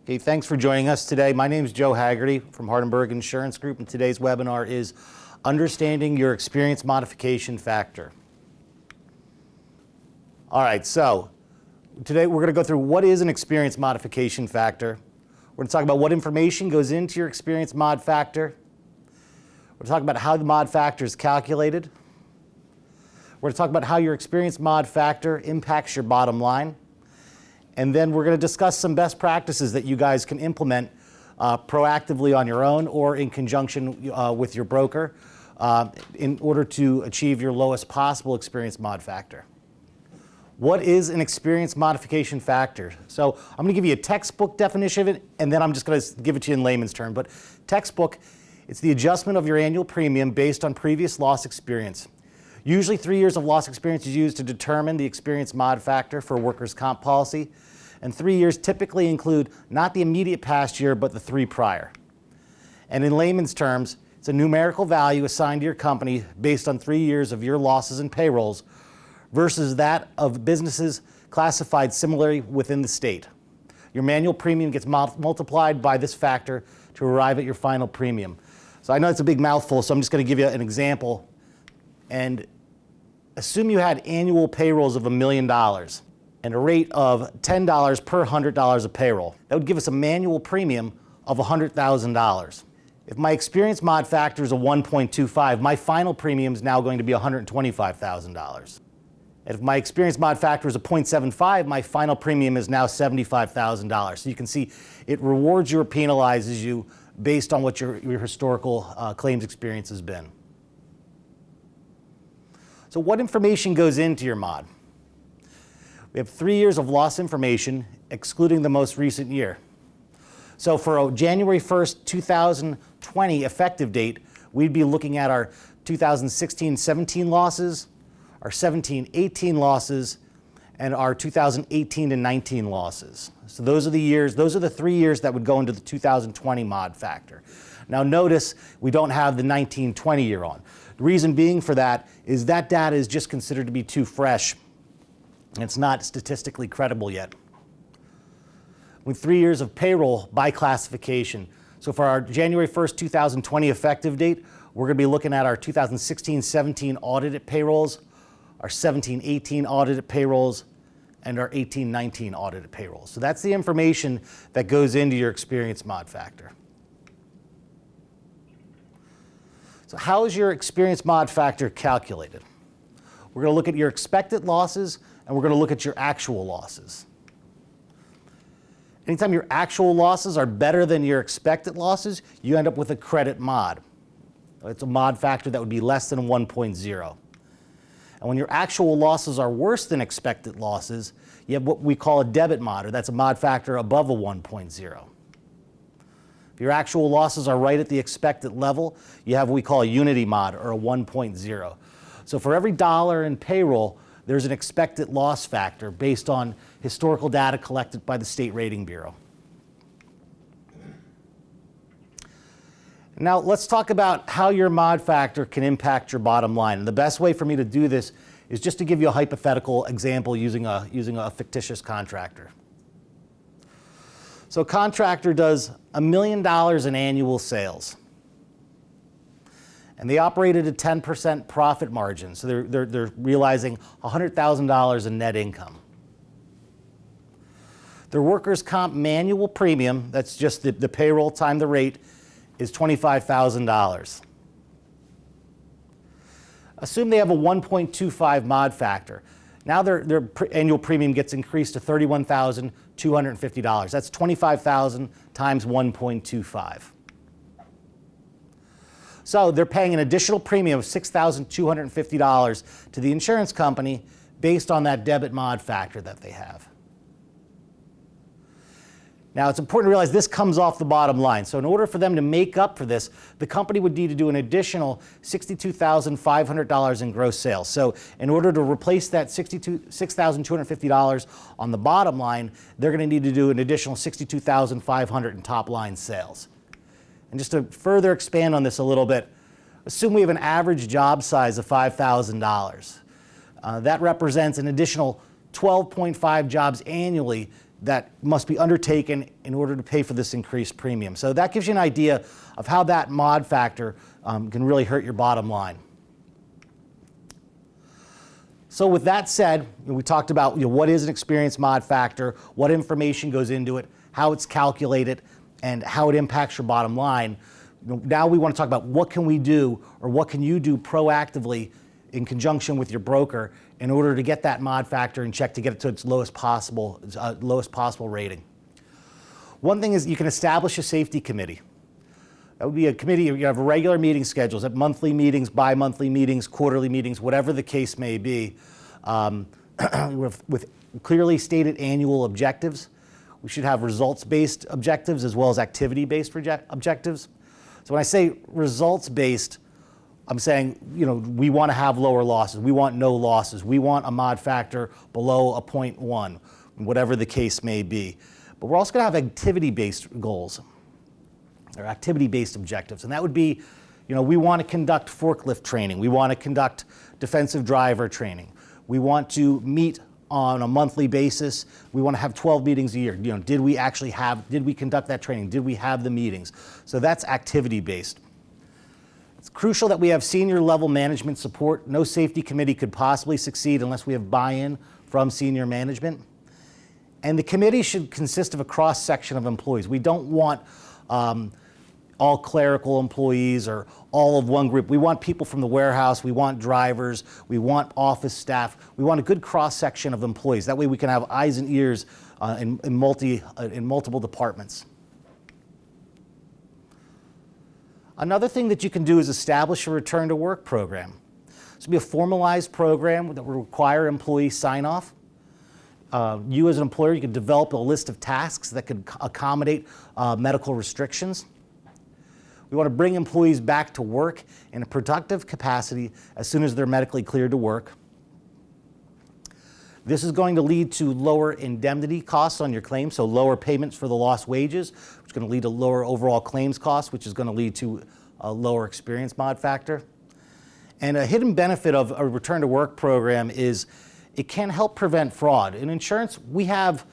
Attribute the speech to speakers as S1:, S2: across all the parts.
S1: Okay, thanks for joining us today. My name is Joe Haggerty from Hardenbergh Insurance Group, and today's webinar is Understanding Your Experience Modification Factor. All right, so today we're going to go through what is an experience modification factor. We're going to talk about what information goes into your experience mod factor. We're going to talk about how the mod factor is calculated. We're going to talk about how your experience mod factor impacts your bottom line. And then we're going to discuss some best practices that you guys can implement proactively on your own or in conjunction with your broker in order to achieve your lowest possible experience mod factor. What is an experience modification factor? So I'm going to give you a textbook definition of it, and then I'm just going to give it to you in layman's terms. But textbook, it's the adjustment of your annual premium based on previous loss experience. Usually 3 years of loss experience is used to determine the experience mod factor for a workers' comp policy. And 3 years typically include not the immediate past year, but the 3 prior. And in layman's terms, it's a numerical value assigned to your company based on 3 years of your losses and payrolls versus that of businesses classified similarly within the state. Your manual premium gets multiplied by this factor to arrive at your final premium. So I know it's a big mouthful, so I'm just going to give you an example. And assume you had annual payrolls of $1 million and a rate of $10 per $100 of payroll. That would give us a manual premium of $100,000. If my experience mod factor is a 1.25, my final premium is now going to be $125,000. And if my experience mod factor is a 0.75, my final premium is now $75,000. So you can see it rewards you or penalizes you based on what your historical claims experience has been. So what information goes into your mod? We have 3 years of loss information, excluding the most recent year. So for a January 1st, 2020 effective date, we'd be looking at our 2016-17 losses, our 17-18 losses, and our 2018-19 losses. So those are the 3 years that would go into the 2020 mod factor. Now notice we don't have the 19-20 year on. The reason being for that is that data is just considered to be too fresh. It's not statistically credible yet. With 3 years of payroll by classification. So for our January 1st, 2020 effective date, we're going to be looking at our 2016-17 audited payrolls, our 17-18 audited payrolls, and our 18-19 audited payrolls. So that's the information that goes into your experience mod factor. So how is your experience mod factor calculated? We're going to look at your expected losses, and we're going to look at your actual losses. Anytime your actual losses are better than your expected losses, you end up with a credit mod. It's a mod factor that would be less than 1.0. And when your actual losses are worse than expected losses, you have what we call a debit mod, or that's a mod factor above a 1.0. If your actual losses are right at the expected level, you have what we call a unity mod, or a 1.0. So for every dollar in payroll, there's an expected loss factor based on historical data collected by the State Rating Bureau. Now let's talk about how your mod factor can impact your bottom line. And the best way for me to do this is just to give you a hypothetical example using a fictitious contractor. So a contractor does $1 million in annual sales. And they operate at a 10% profit margin, so they're realizing $100,000 in net income. Their workers' comp manual premium, that's just the payroll time the rate, is $25,000. Assume they have a 1.25 mod factor. Now their annual premium gets increased to $31,250. That's $25,000 times 1.25. So they're paying an additional premium of $6,250 to the insurance company based on that debit mod factor that they have. Now it's important to realize this comes off the bottom line. So in order for them to make up for this, the company would need to do an additional $62,500 in gross sales. So in order to replace that $6,250 on the bottom line, they're going to need to do an additional $62,500 in top line sales. And just to further expand on this a little bit, assume we have an average job size of $5,000. That represents an additional 12.5 jobs annually that must be undertaken in order to pay for this increased premium. So that gives you an idea of how that mod factor can really hurt your bottom line. So with that said, we talked about what is an experience mod factor, what information goes into it, how it's calculated, and how it impacts your bottom line. Now we want to talk about what can we do, or what can you do proactively in conjunction with your broker in order to get that mod factor in check to get it to its lowest possible rating. One thing is you can establish a safety committee. That would be a committee. You have regular meeting schedules, at monthly meetings, bi-monthly meetings, quarterly meetings, whatever the case may be, with clearly stated annual objectives. We should have results-based objectives as well as activity-based objectives. So when I say results-based, I'm saying, we want to have lower losses. We want no losses. We want a mod factor below a 0.1, whatever the case may be. But we're also going to have activity-based goals, or activity-based objectives. And that would be, we want to conduct forklift training. We want to conduct defensive driver training. We want to meet on a monthly basis. We want to have 12 meetings a year. Did we conduct that training? Did we have the meetings? So that's activity-based. It's crucial that we have senior level management support. No safety committee could possibly succeed unless we have buy-in from senior management. And the committee should consist of a cross-section of employees. We don't want all clerical employees or all of one group. We want people from the warehouse, we want drivers, we want office staff, we want a good cross-section of employees. That way we can have eyes and ears in multiple departments. Another thing that you can do is establish a return to work program. This will be a formalized program that will require employee sign-off. You as an employer, you can develop a list of tasks that could accommodate medical restrictions. We want to bring employees back to work in a productive capacity as soon as they're medically cleared to work. This is going to lead to lower indemnity costs on your claim, so lower payments for the lost wages, which is going to lead to lower overall claims costs, which is going to lead to a lower experience mod factor. And a hidden benefit of a return to work program is it can help prevent fraud. In insurance, we have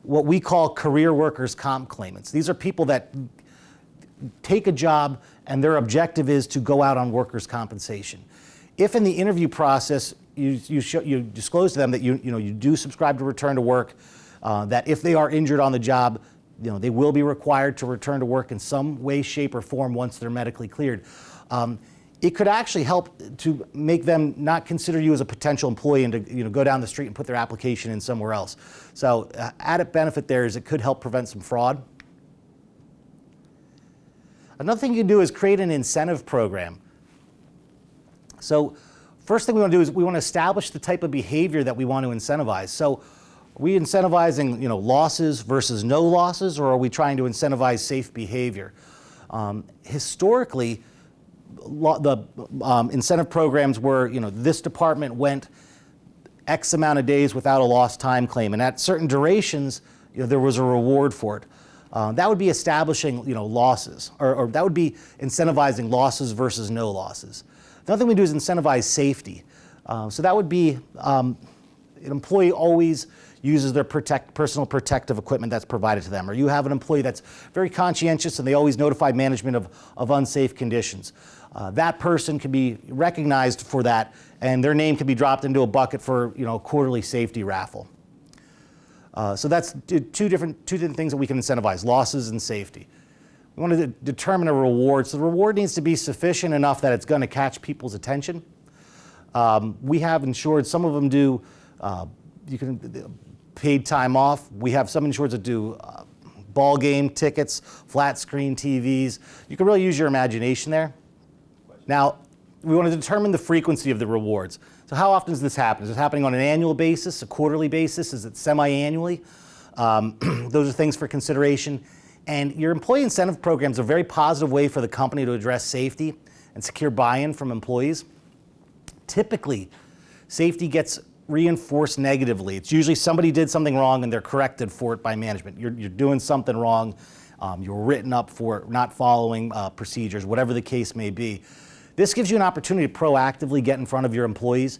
S1: what we call career workers' comp claimants. These are people that take a job and their objective is to go out on workers' compensation. If in the interview process you disclose to them that you do subscribe to return to work, that if they are injured on the job, they will be required to return to work in some way, shape, or form once they're medically cleared. It could actually help to make them not consider you as a potential employee and to go down the street and put their application in somewhere else. So added benefit there is it could help prevent some fraud. Another thing you can do is create an incentive program. So first thing we want to do is we want to establish the type of behavior that we want to incentivize. So are we incentivizing losses versus no losses, or are we trying to incentivize safe behavior? Historically, the incentive programs were, this department went X amount of days without a lost time claim, and at certain durations, there was a reward for it. That would be establishing, losses, or that would be incentivizing losses versus no losses. Another thing we do is incentivize safety. So that would be an employee always uses their personal protective equipment that's provided to them, or you have an employee that's very conscientious and they always notify management of unsafe conditions. That person can be recognized for that, and their name can be dropped into a bucket for a quarterly safety raffle. So that's two different things that we can incentivize: losses and safety. We want to determine a reward. So the reward needs to be sufficient enough that it's going to catch people's attention. We have insured, some of them do paid time off. We have some insureds that do ball game tickets, flat screen TVs. You can really use your imagination there. Now, we want to determine the frequency of the rewards. So how often does this happen? Is it happening on an annual basis, a quarterly basis? Is it semi-annually? Those are things for consideration. And your employee incentive program is a very positive way for the company to address safety and secure buy-in from employees. Typically, safety gets reinforced negatively. It's usually somebody did something wrong and they're corrected for it by management. You're doing something wrong. You're written up for not following procedures, whatever the case may be. This gives you an opportunity to proactively get in front of your employees,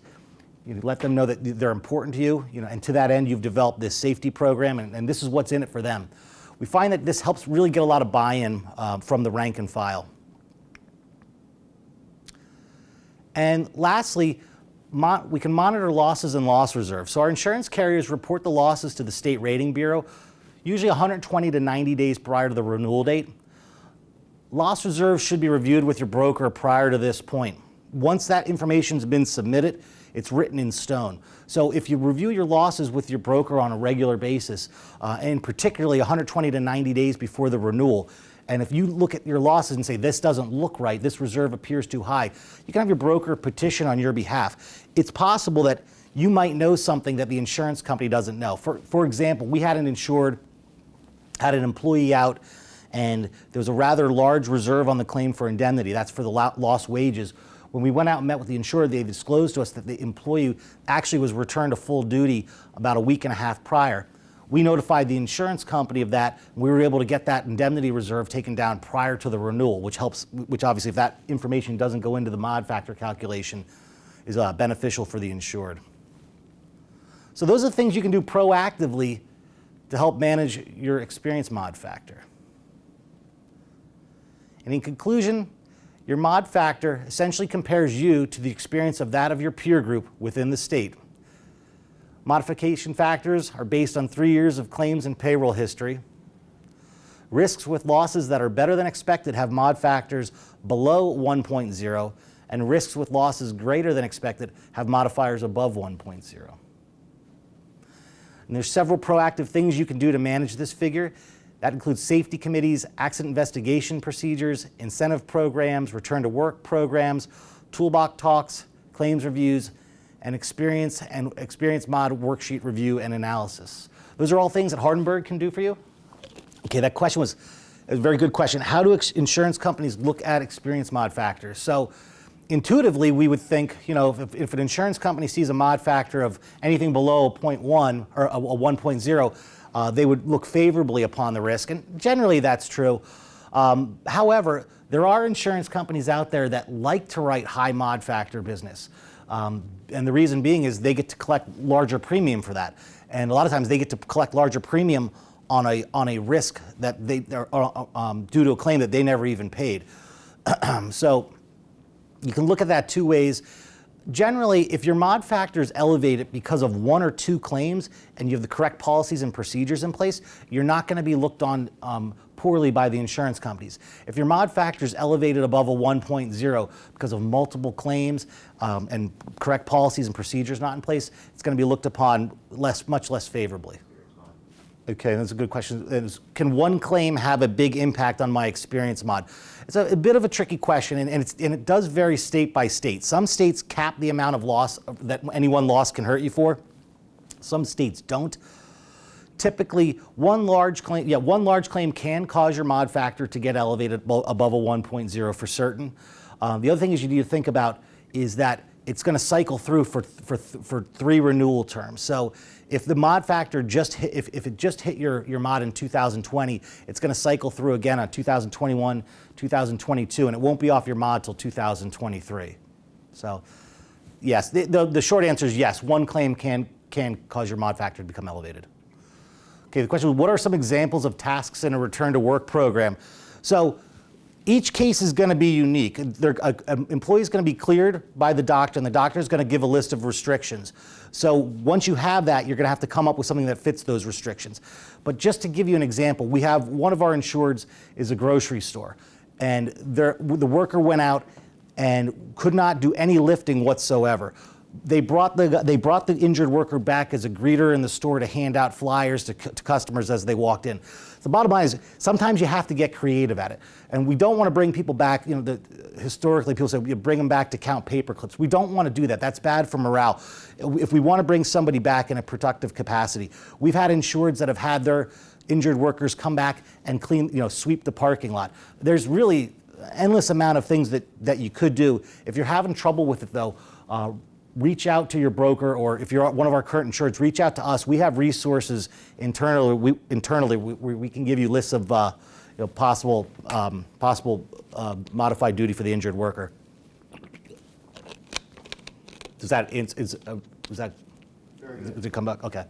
S1: You let them know that they're important to you, and to that end, you've developed this safety program, and this is what's in it for them. We find that this helps really get a lot of buy-in from the rank and file. And lastly, we can monitor losses and loss reserves. So our insurance carriers report the losses to the State Rating Bureau, usually 120 to 90 days prior to the renewal date. Loss reserves should be reviewed with your broker prior to this point. Once that information's been submitted, it's written in stone. So if you review your losses with your broker on a regular basis, and particularly 120 to 90 days before the renewal, and if you look at your losses and say, this doesn't look right, this reserve appears too high, you can have your broker petition on your behalf. It's possible that you might know something that the insurance company doesn't know. For example, we had an insured, had an employee out, and there was a rather large reserve on the claim for indemnity. That's for the lost wages. When we went out and met with the insurer, they disclosed to us that the employee actually was returned to full duty about a week and a half prior. We notified the insurance company of that, and we were able to get that indemnity reserve taken down prior to the renewal, which obviously, if that information doesn't go into the mod factor calculation, is beneficial for the insured. So those are the things you can do proactively to help manage your experience mod factor. And in conclusion, your mod factor essentially compares you to the experience of that of your peer group within the state. Modification factors are based on 3 years of claims and payroll history. Risks with losses that are better than expected have mod factors below 1.0, and risks with losses greater than expected have modifiers above 1.0. And there's several proactive things you can do to manage this figure. That includes safety committees, accident investigation procedures, incentive programs, return to work programs, toolbox talks, claims reviews, and experience mod worksheet review and analysis. Those are all things that Hardenbergh can do for you. Okay, that question was a very good question. How do insurance companies look at experience mod factors? So intuitively, we would think, if an insurance company sees a mod factor of anything below a 0.1 or a 1.0, they would look favorably upon the risk, and generally that's true. However, there are insurance companies out there that like to write high mod factor business. And the reason being is they get to collect larger premium for that. And a lot of times they get to collect larger premium on a risk that due to a claim that they never even paid. So you can look at that two ways. Generally, if your mod factor is elevated because of 1 or 2 claims and you have the correct policies and procedures in place, you're not going to be looked on poorly by the insurance companies. If your mod factor is elevated above a 1.0 because of multiple claims and correct policies and procedures not in place, it's going to be looked upon much less favorably. Okay, that's a good question. Can one claim have a big impact on my experience mod? It's a bit of a tricky question, and it does vary state by state. Some states cap the amount of loss that any one loss can hurt you for. Some states don't. Typically, one large claim can cause your mod factor to get elevated above a 1.0 for certain. The other thing is you need to think about is that it's going to cycle through for 3 renewal terms. So if the mod factor if it just hit your mod in 2020, it's going to cycle through again on 2021, 2022, and it won't be off your mod till 2023. So yes, the short answer is yes, one claim can cause your mod factor to become elevated. Okay, the question was, what are some examples of tasks in a return to work program? So each case is going to be unique. An employee is going to be cleared by the doctor, and the doctor is going to give a list of restrictions. So once you have that, you're going to have to come up with something that fits those restrictions. But just to give you an example, we have one of our insureds is a grocery store, and the worker went out and could not do any lifting whatsoever. They brought the injured worker back as a greeter in the store to hand out flyers to customers as they walked in. The bottom line is sometimes you have to get creative at it, and we don't want to bring people back. Historically, people say you bring them back to count paper clips. We don't want to do that. That's bad for morale. If we want to bring somebody back in a productive capacity, we've had insureds that have had their injured workers come back and clean, sweep the parking lot. There's really endless amount of things that you could do. If you're having trouble with it, though, reach out to your broker, or if you're one of our current insureds, reach out to us. We have resources internally. We can give you lists of possible modified duty for the injured worker. Does that, does it come back? Okay.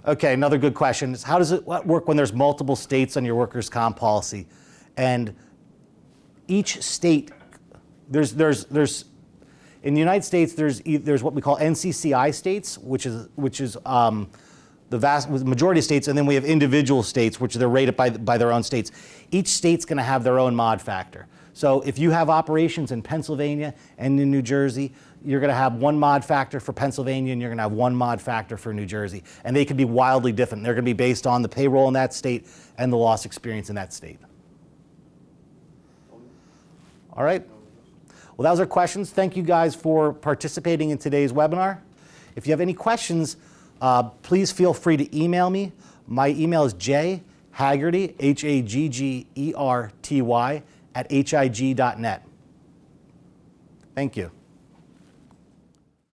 S1: Okay, another good question is how does it work when there's multiple states on your workers' comp policy? And each state, there's in the United States, there's what we call NCCI states, which is the vast majority of states, and then we have individual states, which they're rated by their own states. Each state's going to have their own mod factor. So if you have operations in Pennsylvania and in New Jersey, you're going to have one mod factor for Pennsylvania, and you're going to have one mod factor for New Jersey. And they can be wildly different. They're going to be based on the payroll in that state and the loss experience in that state. All right. Well, that was our questions. Thank you guys for participating in today's webinar. If you have any questions, please feel free to email me. My email is jhaggerty, Haggerty, @hig.net. Thank you.